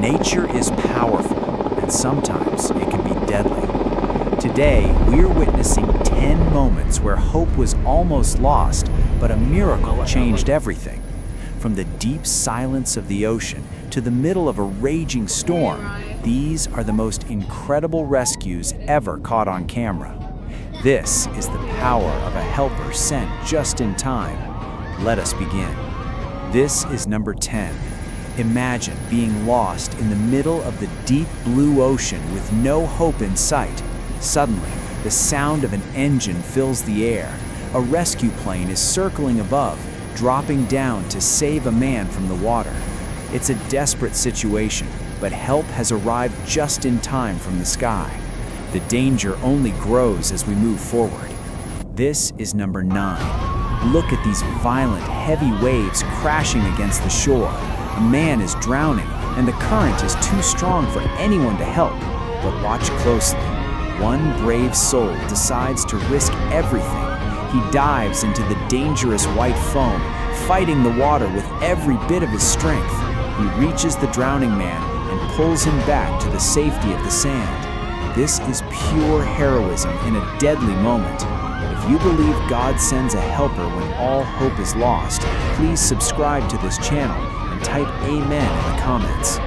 Nature is powerful, and sometimes it can be deadly. Today, we're witnessing 10 moments where hope was almost lost, but a miracle changed everything. From the deep silence of the ocean to the middle of a raging storm, these are the most incredible rescues ever caught on camera. This is the power of a helper sent just in time. Let us begin. This is number 10. Imagine being lost in the middle of the deep blue ocean with no hope in sight. Suddenly, the sound of an engine fills the air. A rescue plane is circling above, dropping down to save a man from the water. It's a desperate situation, but help has arrived just in time from the sky. The danger only grows as we move forward. This is number 9. Look at these violent, heavy waves crashing against the shore. A man is drowning, and the current is too strong for anyone to help. But watch closely. One brave soul decides to risk everything. He dives into the dangerous white foam, fighting the water with every bit of his strength. He reaches the drowning man and pulls him back to the safety of the sand. This is pure heroism in a deadly moment. If you believe God sends a helper when all hope is lost, please subscribe to this channel and type Amen in the comments.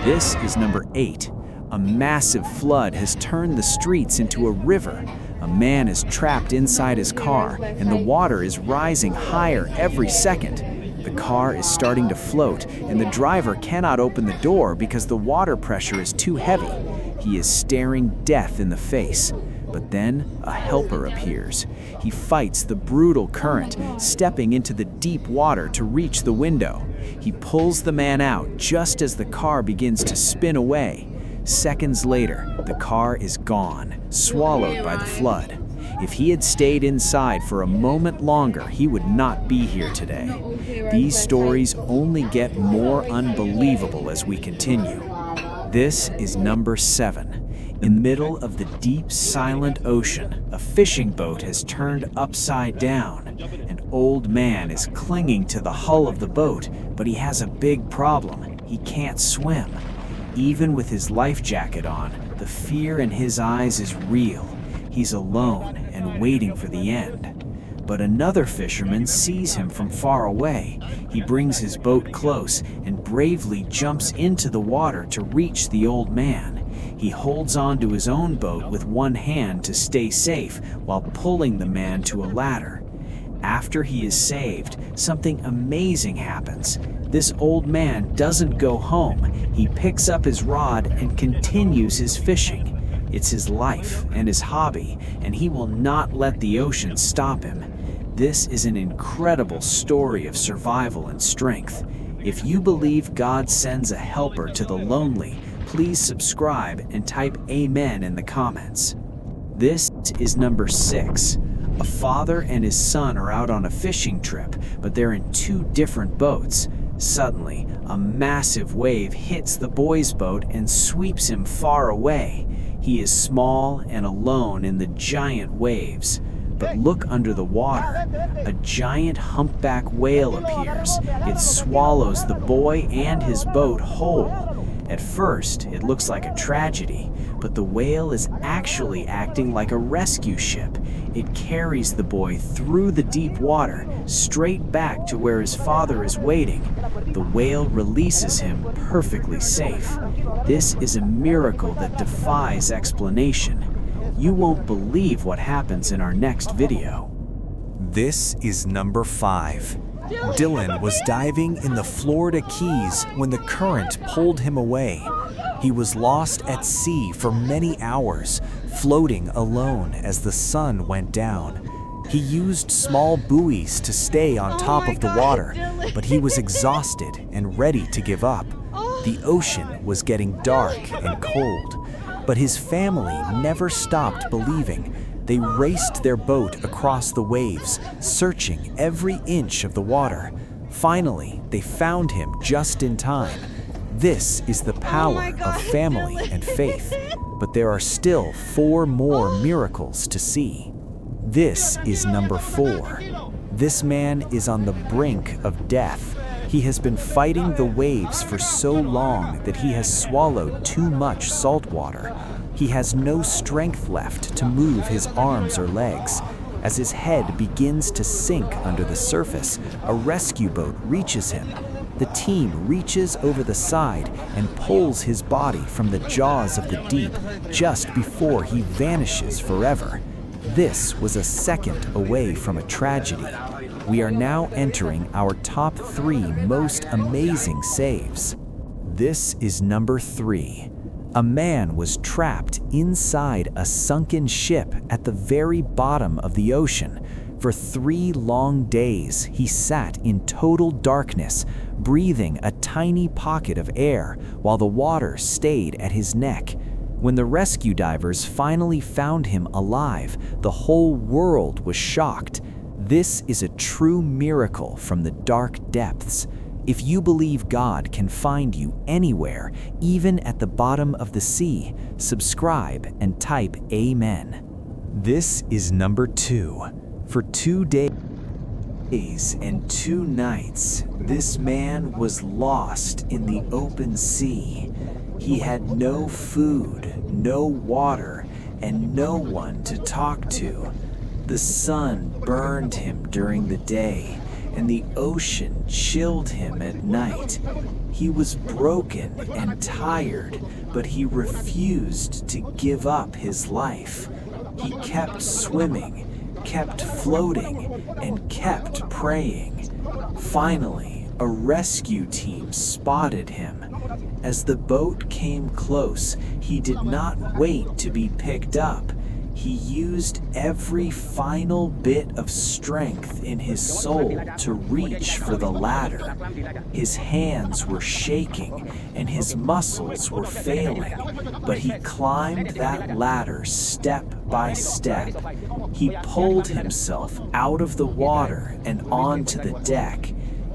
This is number 8. A massive flood has turned the streets into a river. A man is trapped inside his car, and the water is rising higher every second. The car is starting to float, and the driver cannot open the door because the water pressure is too heavy. He is staring death in the face. But then a helper appears. He fights the brutal current, stepping into the deep water to reach the window. He pulls the man out just as the car begins to spin away. Seconds later, the car is gone, swallowed by the flood. If he had stayed inside for a moment longer, he would not be here today. These stories only get more unbelievable as we continue. This is number 7. In the middle of the deep, silent ocean, a fishing boat has turned upside down. An old man is clinging to the hull of the boat, but he has a big problem. He can't swim. Even with his life jacket on, the fear in his eyes is real. He's alone and waiting for the end. But another fisherman sees him from far away. He brings his boat close and bravely jumps into the water to reach the old man. He holds on to his own boat with one hand to stay safe while pulling the man to a ladder. After he is saved, something amazing happens. This old man doesn't go home. He picks up his rod and continues his fishing. It's his life and his hobby, and he will not let the ocean stop him. This is an incredible story of survival and strength. If you believe God sends a helper to the lonely, please subscribe and type Amen in the comments. This is number 6. A father and his son are out on a fishing trip, but they're in 2 different boats. Suddenly, a massive wave hits the boy's boat and sweeps him far away. He is small and alone in the giant waves. But look under the water. A giant humpback whale appears. It swallows the boy and his boat whole. At first, it looks like a tragedy, but the whale is actually acting like a rescue ship. It carries the boy through the deep water, straight back to where his father is waiting. The whale releases him perfectly safe. This is a miracle that defies explanation. You won't believe what happens in our next video. This is number 5. Dylan was diving in the Florida Keys when the current pulled him away. He was lost at sea for many hours, floating alone as the sun went down. He used small buoys to stay on top of the water, but he was exhausted and ready to give up. The ocean was getting dark and cold, but his family never stopped believing. They raced their boat across the waves, searching every inch of the water. Finally, they found him just in time. This is the power of family and faith. But there are still 4 more miracles to see. This is number 4. This man is on the brink of death. He has been fighting the waves for so long that he has swallowed too much salt water. He has no strength left to move his arms or legs. As his head begins to sink under the surface, a rescue boat reaches him. The team reaches over the side and pulls his body from the jaws of the deep just before he vanishes forever. This was a second away from a tragedy. We are now entering our top 3 most amazing saves. This is number 3. A man was trapped inside a sunken ship at the very bottom of the ocean. For 3 long days, he sat in total darkness, breathing a tiny pocket of air while the water stayed at his neck. When the rescue divers finally found him alive, the whole world was shocked. This is a true miracle from the dark depths. If you believe God can find you anywhere, even at the bottom of the sea, subscribe and type Amen. This is number 2. For 2 days and 2 nights, this man was lost in the open sea. He had no food, no water, and no one to talk to. The sun burned him during the day, and the ocean chilled him at night. He was broken and tired, but he refused to give up his life. He kept swimming, kept floating, and kept praying. Finally, a rescue team spotted him. As the boat came close, he did not wait to be picked up. He used every final bit of strength in his soul to reach for the ladder. His hands were shaking and his muscles were failing, but he climbed that ladder step by step. He pulled himself out of the water and onto the deck.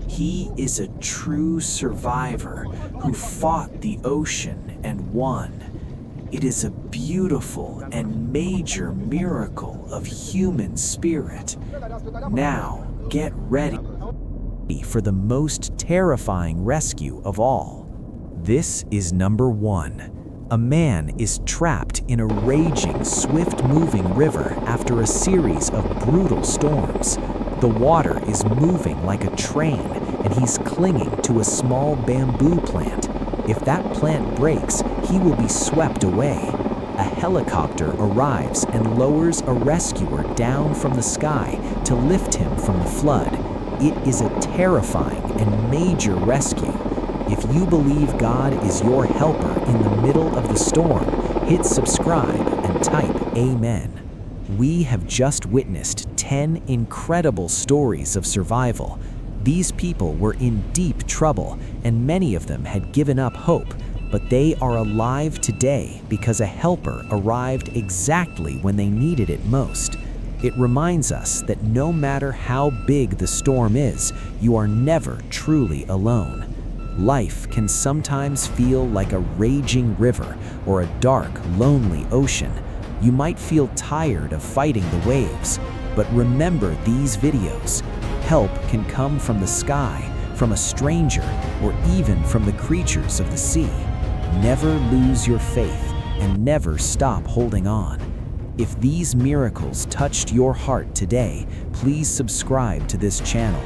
He is a true survivor who fought the ocean and won. It is a beautiful and major miracle of human spirit. Now, get ready for the most terrifying rescue of all. This is number 1. A man is trapped in a raging, swift-moving river after a series of brutal storms. The water is moving like a train, and he's clinging to a small bamboo plant. If that plant breaks, he will be swept away. A helicopter arrives and lowers a rescuer down from the sky to lift him from the flood. It is a terrifying and major rescue. If you believe God is your helper in the middle of the storm, hit subscribe and type Amen. We have just witnessed 10 incredible stories of survival. These people were in deep trouble, and many of them had given up hope, but they are alive today because a helper arrived exactly when they needed it most. It reminds us that no matter how big the storm is, you are never truly alone. Life can sometimes feel like a raging river or a dark, lonely ocean. You might feel tired of fighting the waves, but remember these videos. Help can come from the sky, from a stranger, or even from the creatures of the sea. Never lose your faith and never stop holding on. If these miracles touched your heart today, please subscribe to this channel.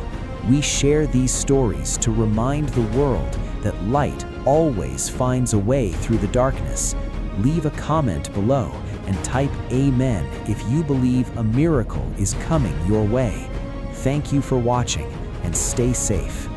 We share these stories to remind the world that light always finds a way through the darkness. Leave a comment below and type Amen if you believe a miracle is coming your way. Thank you for watching and stay safe.